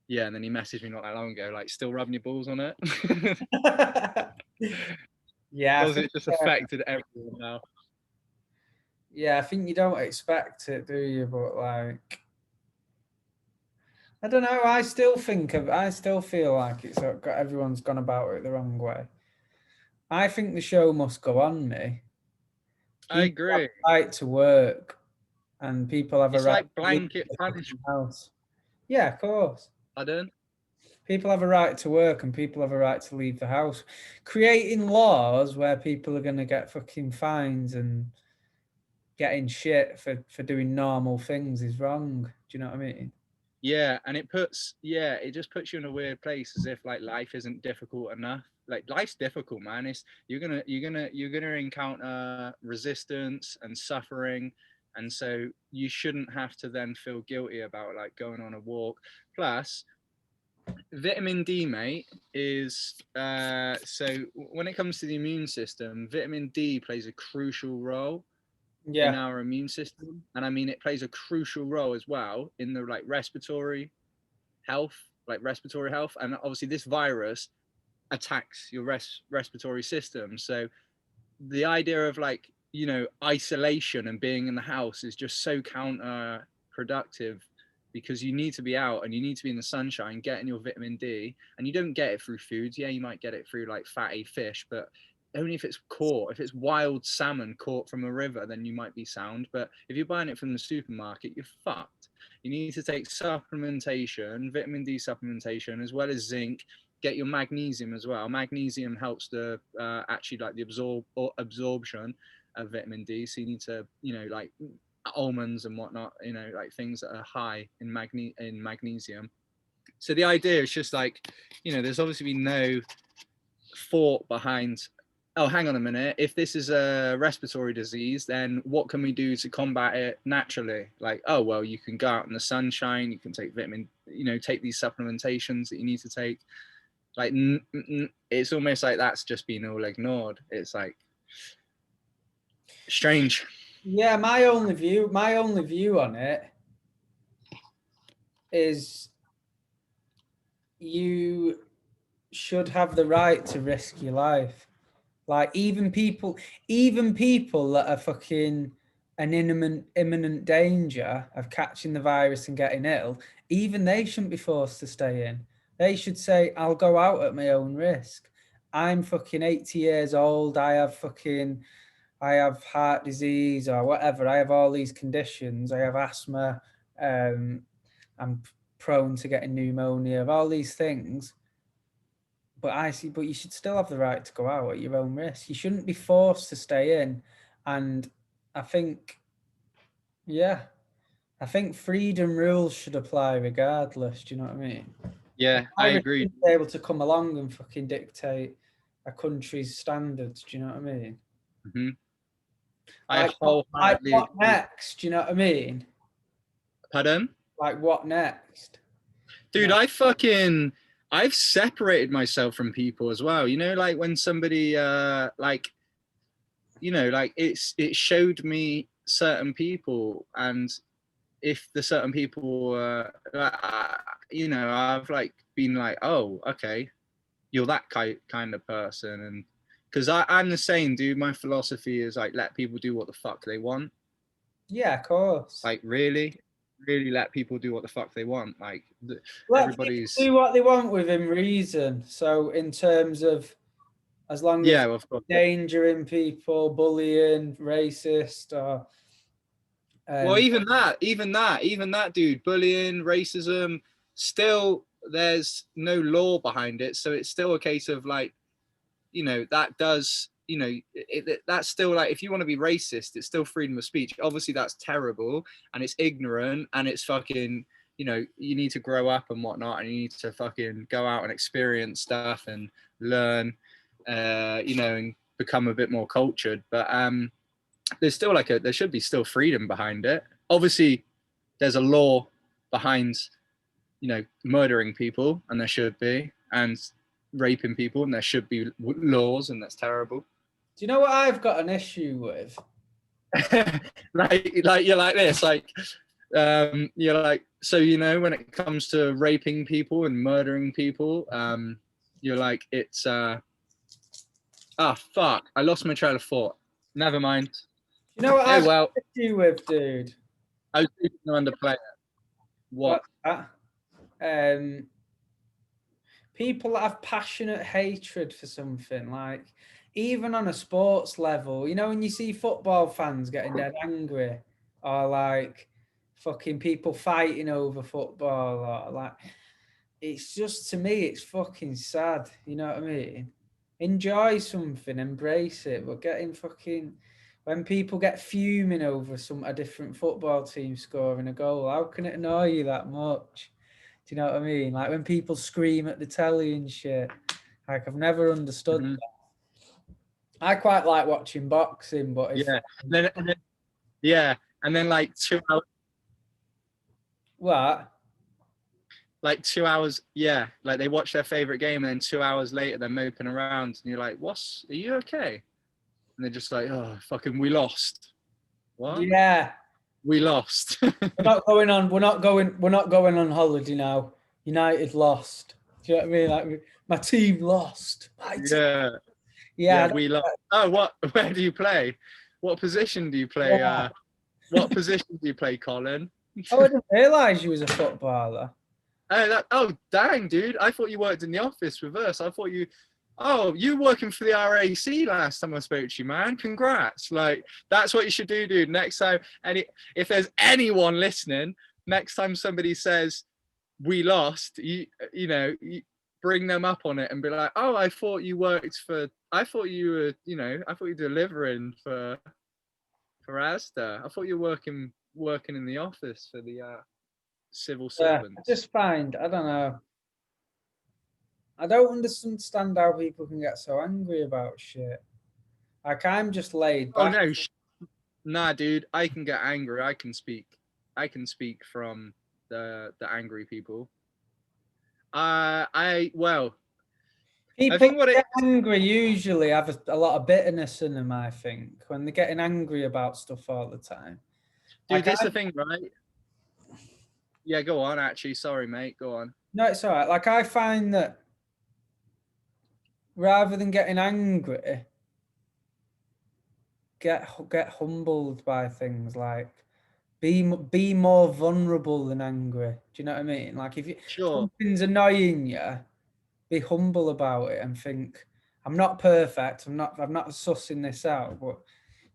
yeah, and then he messaged me not that long ago, like, still rubbing your balls on it. Yeah, Because it just affected everyone now. yeah, I think you don't expect it, do you? But like, I don't know. I still feel like it's got everyone's gone about it the wrong way. I think the show must go on, me. I People have agree. a right to work, and people have a It's right like to leave blanket the fucking punishment. house. Yeah, of course. Pardon? People have a right to work, and people have a right to leave the house. Creating laws where people are going to get fucking fines and getting shit for doing normal things is wrong. Do you know what I mean? Yeah, and it just puts you in a weird place, as if like life isn't difficult enough. Like life's difficult, man. It's you're gonna encounter resistance and suffering, and so you shouldn't have to then feel guilty about like going on a walk. Plus, vitamin D, mate, is so when it comes to the immune system, vitamin D plays a crucial role in Yeah, our immune system, and I mean it plays a crucial role as well in the like health respiratory health, and obviously this virus attacks your respiratory system. So the idea of like, you know, isolation and being in the house is just so counterproductive, because you need to be out and you need to be in the sunshine getting your vitamin D, and you don't get it through foods. Yeah, you might get it through like fatty fish, but only if it's caught. If it's wild salmon caught from a river, then you might be sound. But if you're buying it from the supermarket, you're fucked. You need to take supplementation, vitamin D supplementation, as well as zinc. Get your magnesium as well. Magnesium helps the actually like the absorption of vitamin D. So you need to, you know, like almonds and whatnot, you know, like things that are high in magnesium. So the idea is just like, you know, there's obviously been no thought behind, oh, hang on a minute, if this is a respiratory disease, then what can we do to combat it naturally? Like, oh, well, you can go out in the sunshine, you can take vitamin, you know, take these supplementations that you need to take. Like, it's almost like that's just been all ignored. It's like strange. yeah. My only view on it is you should have the right to risk your life. Like even people that are fucking an imminent danger of catching the virus and getting ill, even they shouldn't be forced to stay in. They should say, I'll go out at my own risk. I'm fucking 80 years old. I have heart disease or whatever. I have all these conditions. I have asthma. I'm prone to getting pneumonia. Of all these things, but you should still have the right to go out at your own risk. You shouldn't be forced to stay in. And I think, yeah, I think freedom rules should apply regardless. Do you know what I mean? Yeah, I Irish agree. shouldn't be able to come along and fucking dictate a country's standards. Do you know what I mean? Mm-hmm. I Like, wholeheartedly what agree. next? Do you know what I mean? Pardon? Like, what next? You Dude, know? I've separated myself from people as well. You know, like when somebody like, you know, like it showed me certain people, and if the certain people you know, I've like been like, oh, okay, you're that kind of person. And because I'm the same, dude. My philosophy is like, let people do what the fuck they want. Yeah, of course. Like, really let people do what the fuck they want. Like Let people everybody's do what they want within reason. So, in terms of as long as Yeah, of course. endangering people, bullying, racist, or Well, um, even that, dude, bullying, racism, still there's no law behind it, so it's still a case of like, that does, that's still like, if you want to be racist, it's still freedom of speech. Obviously, that's terrible and it's ignorant and it's fucking, you need to grow up and whatnot, and you need to fucking go out and experience stuff and learn, and become a bit more cultured. But there's still there should be still freedom behind it. Obviously, there's a law behind, murdering people, and there should be, and raping people, and there should be laws, and that's terrible. do you know what I've got an issue with? like you're like this, like you're like, so when it comes to raping people and murdering people, you're like, it's fuck, I lost my trail of thought. Never mind. You know what Oh I've well. got an issue with, dude? I was thinking to underplay it. What? What's that? People that have passionate hatred for something, like even on a sports level, when you see football fans getting dead angry, or like fucking people fighting over football, or like, it's just, to me, it's fucking sad. You know what I mean? Enjoy something, embrace it, but getting fucking, when people get fuming over a different football team scoring a goal, how can it annoy you that much? Do you know what I mean? Like when people scream at the telly and shit. Like, I've never understood that. I quite like watching boxing, but if And then like 2 hours. What? Like 2 hours, yeah. Like they watch their favorite game, and then 2 hours later they're moping around, and you're like, are you okay? And they're just like, oh, fucking, we lost. What? Yeah. We lost. We're not going on holiday now. United lost. Do you know what I mean? Like, my team lost. Yeah. Yeah. We lost. Oh, what? Where do you play? What position do you play? Yeah. What position do you play, Colin? Oh, I didn't realise you was a footballer. Oh, dang, dude. I thought you worked in the office with us. I thought you working for the RAC last time I spoke to you, man. Congrats. Like, that's what you should do, dude. Next time, if there's anyone listening, next time somebody says we lost, you bring them up on it and be like, oh, I thought you were, delivering for Asda. I thought you were working in the office for the civil servants. I just find, I don't know. I don't understand how people can get so angry about shit. Like, I'm just laid back. Oh no, nah, dude. I can get angry. I can speak from the angry people. People I think what get angry usually have a lot of bitterness in them, I think, when they're getting angry about stuff all the time. Dude, like, this is the thing, right? Yeah, go on, actually. Sorry, mate. Go on. No, it's all right. Like, I find that rather than getting angry, get humbled by things. Like, be more vulnerable than angry. Do you know what I mean? Like, if something's annoying you, be humble about it and think, I'm not perfect. I'm not sussing this out. But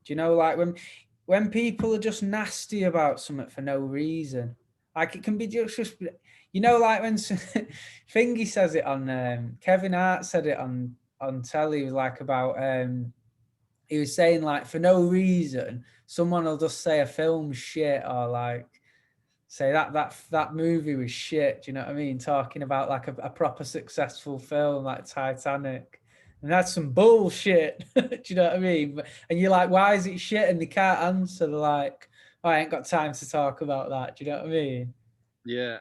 do you know, like when people are just nasty about something for no reason, like it can be just like when Thingy says it on Kevin Hart said it on telly. He was like about he was saying, like, for no reason someone will just say a film's shit, or like say that movie was shit. Do you know what I mean? Talking about like a proper successful film like Titanic. And that's some bullshit. Do you know what I mean? And you're like, why is it shit? And they can't answer. They're like, oh, I ain't got time to talk about that. Do you know what I mean? Yeah.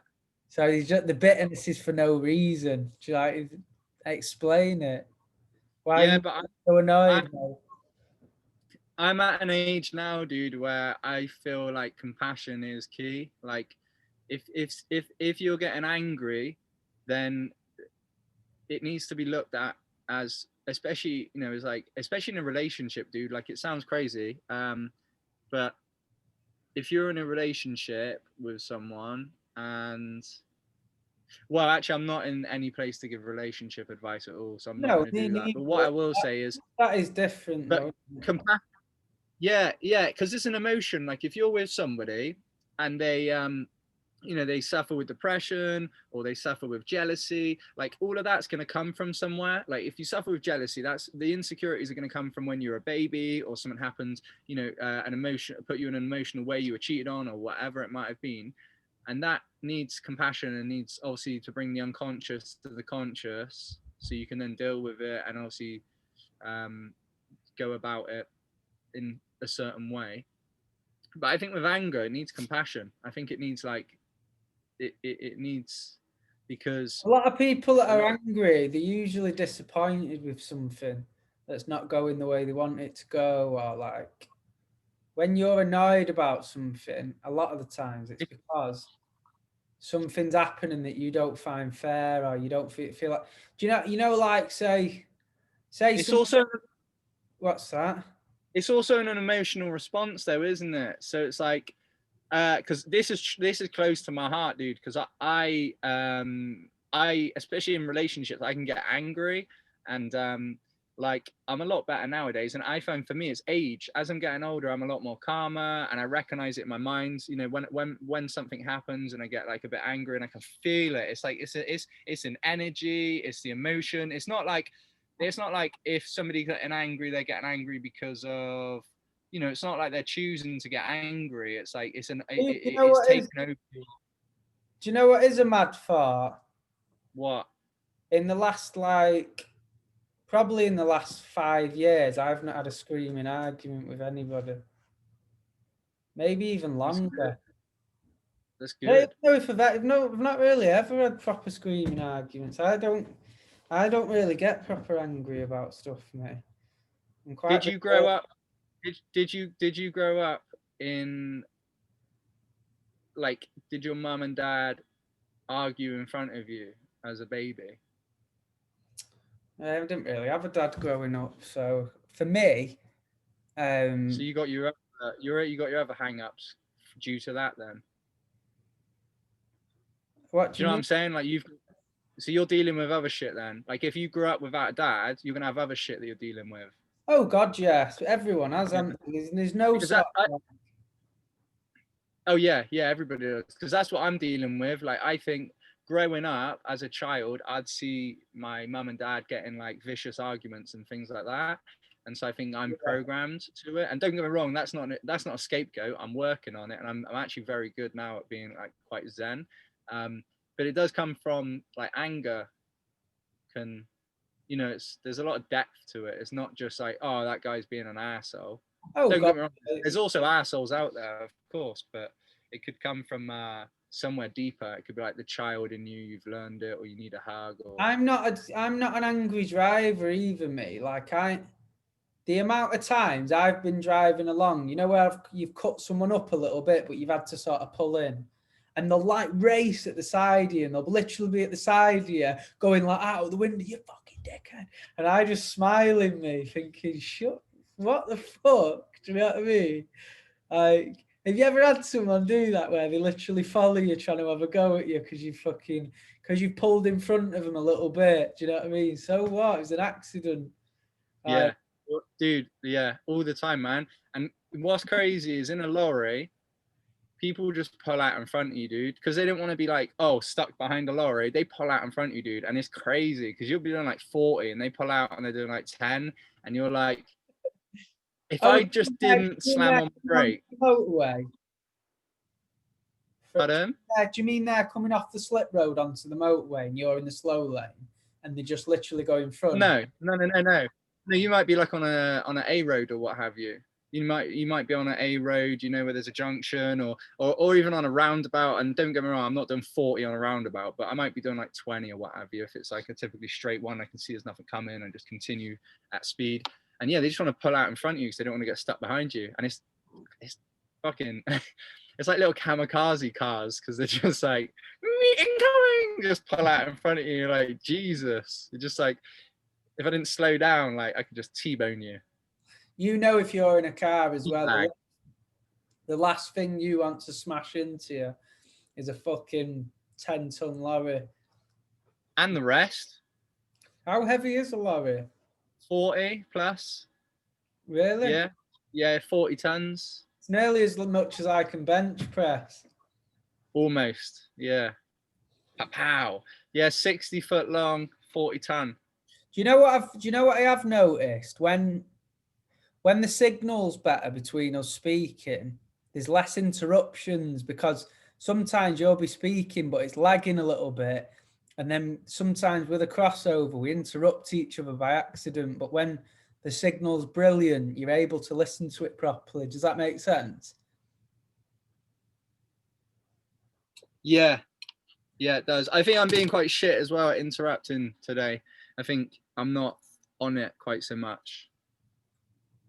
So he's just, the bitterness is for no reason. Do you like explain it? Why are you so annoyed? I'm at an age now, dude, where I feel like compassion is key. Like, if you're getting angry, then it needs to be looked at as, especially it's like, especially in a relationship, dude. Like, it sounds crazy, but if you're in a relationship with someone and Well, actually, I'm not in any place to give relationship advice at all, so I'm not No, going to me do that. But neither. what I will say is, That is different, but though. yeah, because it's an emotion. Like if you're with somebody and they they suffer with depression or they suffer with jealousy, like all of that's going to come from somewhere. Like if you suffer with jealousy, that's the insecurities are going to come from when you're a baby or something happens, an emotion put you in an emotional way, you were cheated on or whatever it might have been. And that needs compassion and needs obviously to bring the unconscious to the conscious so you can then deal with it and obviously go about it in a certain way. But I think with anger, it needs compassion. I think it needs it needs, because A lot of people that a are lot of, angry, they're usually disappointed with something that's not going the way they want it to go, or like when you're annoyed about something, a lot of the times it's because something's happening that you don't find fair, or you don't feel like. Do like say it's some. also What's that? it's also an emotional response though, isn't it? So it's like because this is close to my heart, dude, because I especially in relationships I can get angry, and like I'm a lot better nowadays, and I find for me it's age. As I'm getting older, I'm a lot more calmer, and I recognize it in my mind, when something happens and I get like a bit angry and I can feel it. It's like it's an energy, it's the emotion. It's not like if somebody getting angry, they're getting angry because of, it's not like they're choosing to get angry. It's like You know it's what is? taken over. Do you know what is a mad fart? What? In the last probably in the last 5 years, I've not had a screaming argument with anybody. Maybe even That's longer. good. That's No, good. no, for that, no, I've not really ever had proper screaming arguments. I don't really get proper angry about stuff, mate. I'm quite. Did you grow up? Did you grow up in, like, did your mum and dad argue in front of you as a baby? I didn't really have a dad growing up, so for me, So you got your other hang-ups due to that then. what Do do you you know what mean? I'm saying? Like so you're dealing with other shit then. Like if you grew up without a dad, you're gonna have other shit that you're dealing with. Oh God, yes, everyone has. Yeah. There's no Because sort of. oh yeah, everybody does. Because that's what I'm dealing with. Like I think growing up as a child, I'd see my mum and dad getting like vicious arguments and things like that. And so I think I'm programmed to it. And don't get me wrong, that's not a scapegoat. I'm working on it, and I'm actually very good now at being like quite zen. But it does come from like anger. Can there's a lot of depth to it. It's not just like, oh, that guy's being an asshole. Oh Don't God, get me wrong. There's also assholes out there, of course, but it could come from somewhere deeper. It could be like the child in you. You've learned it, or you need a hug, or I'm not an angry driver either, me. The amount of times I've been driving along, where you've cut someone up a little bit, but you've had to sort of pull in, and they'll like race at the side of you, and they'll literally be at the side of you, going like out of the window, you fucking dickhead, and I just smile in me, thinking, shut, what the fuck? Do you know what I mean? Like, have you ever had someone do that where they literally follow you, trying to have a go at you because you pulled in front of them a little bit? Do you know what I mean? So what? It was an accident. yeah, dude, yeah, all the time, man. And what's crazy is in a lorry, people just pull out in front of you, dude, because they don't want to be like, oh, stuck behind a lorry. They pull out in front of you, dude, and it's crazy because you'll be doing like 40 and they pull out and they're doing like 10, and you're like, if Oh, I just didn't slam on the brake. Motorway. Pardon? Do you mean they're coming off the slip road onto the motorway and you're in the slow lane and they just literally go in front? No. No, you might be like on an A road or what have you. You might be on an A road, where there's a junction, or even on a roundabout. And don't get me wrong, I'm not doing 40 on a roundabout, but I might be doing like 20 or what have you. If it's like a typically straight one, I can see there's nothing coming and just continue at speed. And yeah, they just want to pull out in front of you because they don't want to get stuck behind you. And it's fucking it's like little kamikaze cars because they're just like incoming, just pull out in front of you. Like, Jesus, you're just like, if I didn't slow down, like I could just T-bone you. If you're in a car as well, the last thing you want to smash into is a fucking 10-ton lorry and the rest. How heavy is a lorry? 40 plus. Really? Yeah, 40 tons. It's nearly as much as I can bench press. Almost, yeah. Pow. Yeah, 60 foot long, 40 ton. Do you know what I have noticed? When the signal's better between us speaking, there's less interruptions, because sometimes you'll be speaking but it's lagging a little bit, and then sometimes with a crossover we interrupt each other by accident. But when the signal's brilliant, you're able to listen to it properly. Does that make sense? Yeah, it does. I think I'm being quite shit as well at interrupting today. I think I'm not on it quite so much.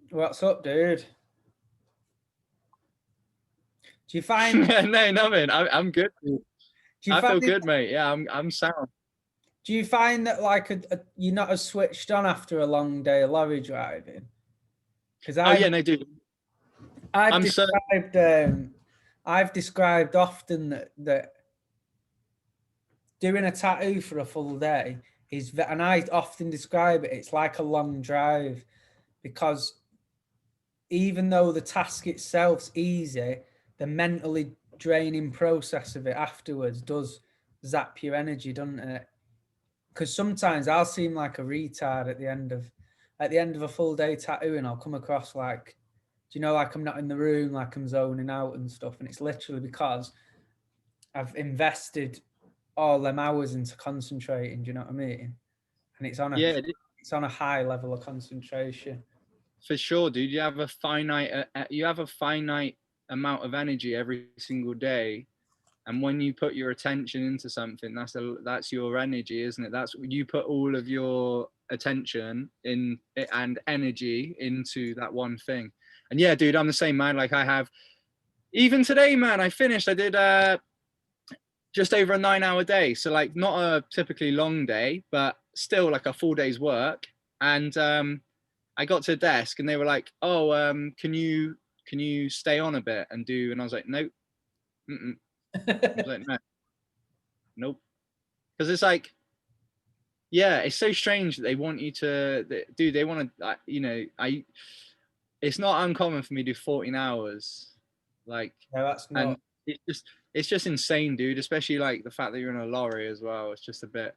What's up, dude? Do you find No, nothing. I'm good. I feel it, good, mate. Yeah, I'm sound. do you find that like you're not as switched on after a long day of lorry driving? Because Oh yeah, no, dude. I've described often that doing a tattoo for a full day and I often describe it, it's like a long drive, because even though the task itself's easy, the mentally draining process of it afterwards does zap your energy, doesn't it? Because sometimes I'll seem like a retard at the end of a full day tattooing. I'll come across like, do you know, like I'm not in the room, like I'm zoning out and stuff. And it's literally because I've invested all them hours into concentrating. Do you know what I mean? And it's on a high level of concentration. For sure, dude. You have a finite amount of energy every single day, and when you put your attention into something, that's your energy, isn't it? That's you put all of your attention in and energy into that one thing. And yeah, dude, I'm the same, man. Like I have, even today, man, I did just over a 9-hour day, so like not a typically long day, but still like a full day's work. And I got to the desk and they were like, "Oh, can you stay on a bit and do?" And I was like, "Nope." I was like, "No, nope." Because it's like, yeah, it's so strange that they want you to, dude. They want to, It's not uncommon for me to do 14 hours, like, No, that's not. and it's just insane, dude. Especially like the fact that you're in a lorry as well. It's just a bit.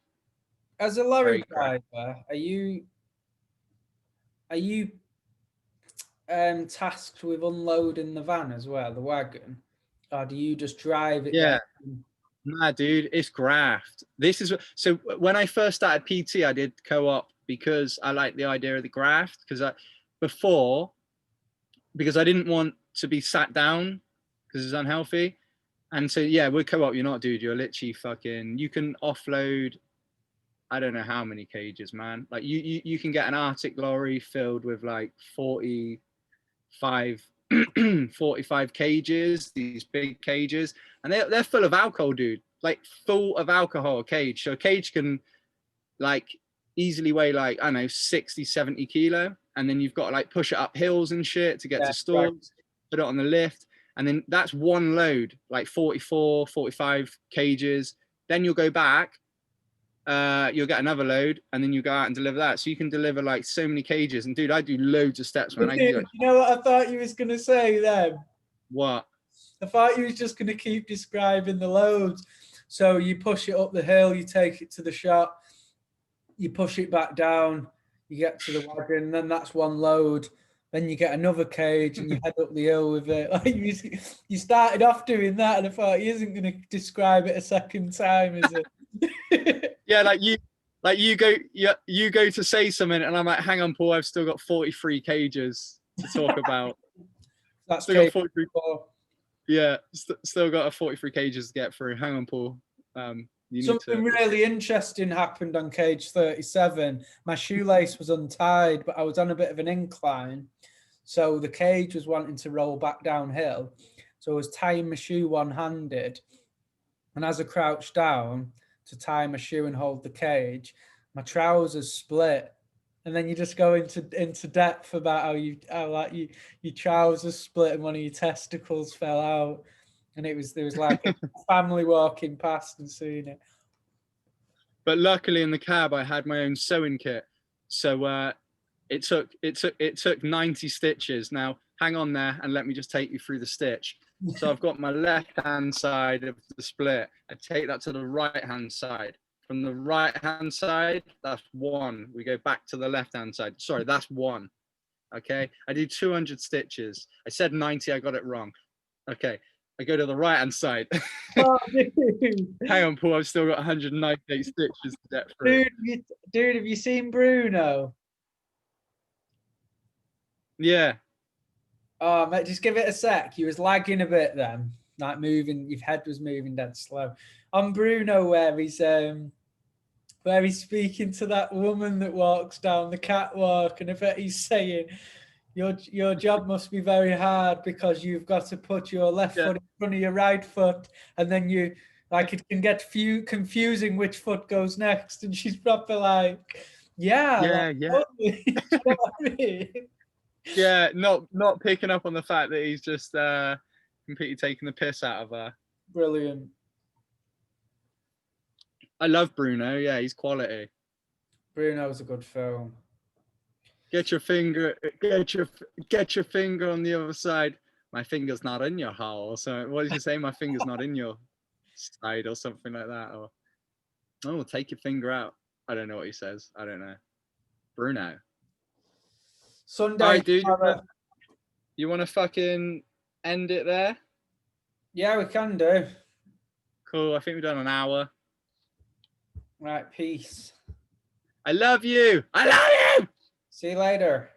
As a lorry driver, are you tasked with unloading the van as well, the wagon, or do you just drive it Yeah. down? Nah, dude, it's graft. This is so when I first started PT, I did co-op because I like the idea of the graft. Before, because I didn't want to be sat down because it's unhealthy. And so yeah, with co-op, you're not, dude. You're literally fucking. You can offload. I don't know how many cages, man. Like you can get an Arctic lorry filled with like 45 45 cages, these big cages, and they're full of alcohol, dude. Like full of alcohol, a cage. So a cage can like easily weigh like, I don't know, 60, 70 kilo. And then you've got to like push it up hills and shit to get to stores, right. Put it on the lift. And then that's one load, like 44, 45 cages. Then you'll go back, you'll get another load, and then you go out and deliver that. So you can deliver like so many cages. And dude, I do loads of steps, man. You know what I thought you was gonna say then? What? I thought you was just gonna keep describing the loads. So you push it up the hill, you take it to the shop, you push it back down, you get to the wagon, then that's one load. Then you get another cage and you head up the hill with it. Like you started off doing that, and I thought he isn't going to describe it a second time, is it? Yeah, you go to say something, and I'm like, hang on, Paul, I've still got 43 cages to talk about. That's still got 43. Yeah, still got a 43 cages to get through. Hang on, Paul. Something really interesting happened on cage 37. My shoelace was untied, but I was on a bit of an incline. So the cage was wanting to roll back downhill. So I was tying my shoe one-handed. And as I crouched down to tie my shoe and hold the cage, my trousers split. And then you just go into depth about how your trousers split and one of your testicles fell out. And there was like a family walking past and seeing it. But luckily in the cab I had my own sewing kit, so it took 90 stitches. Now hang on there and let me just take you through the stitch. So I've got my left hand side of the split. I take that to the right hand side. From the right hand side, that's 1. We go back to the left hand side. Sorry, that's 1. Okay, I do 200 stitches. I said 90, I got it wrong. Okay, I go to the right hand side. Oh, dude. Hang on, Paul, I've still got 198 stitches to get through. Dude, have you seen Bruno? Yeah. Oh, mate, just give it a sec. You was lagging a bit then, like moving. Your head was moving dead slow. On Bruno, where he's speaking to that woman that walks down the catwalk, and I bet he's saying, "Your job must be very hard because you've got to put your left foot in front of your right foot, and then you like it can get confusing which foot goes next." And she's proper like, "Yeah, totally." You know what I mean? Yeah, not picking up on the fact that he's just completely taking the piss out of her. Brilliant. I love Bruno. Yeah, he's quality. Bruno's a good film. Get your finger on the other side. My finger's not in your hole. So what did you say? My finger's not in your side or something like that. Or oh, take your finger out. I don't know what he says. I don't know. Bruno. Sunday. All right, dude. You want to fucking end it there? Yeah, we can do. Cool. I think we've done an hour. Right, peace. I love you. I love you. See you later.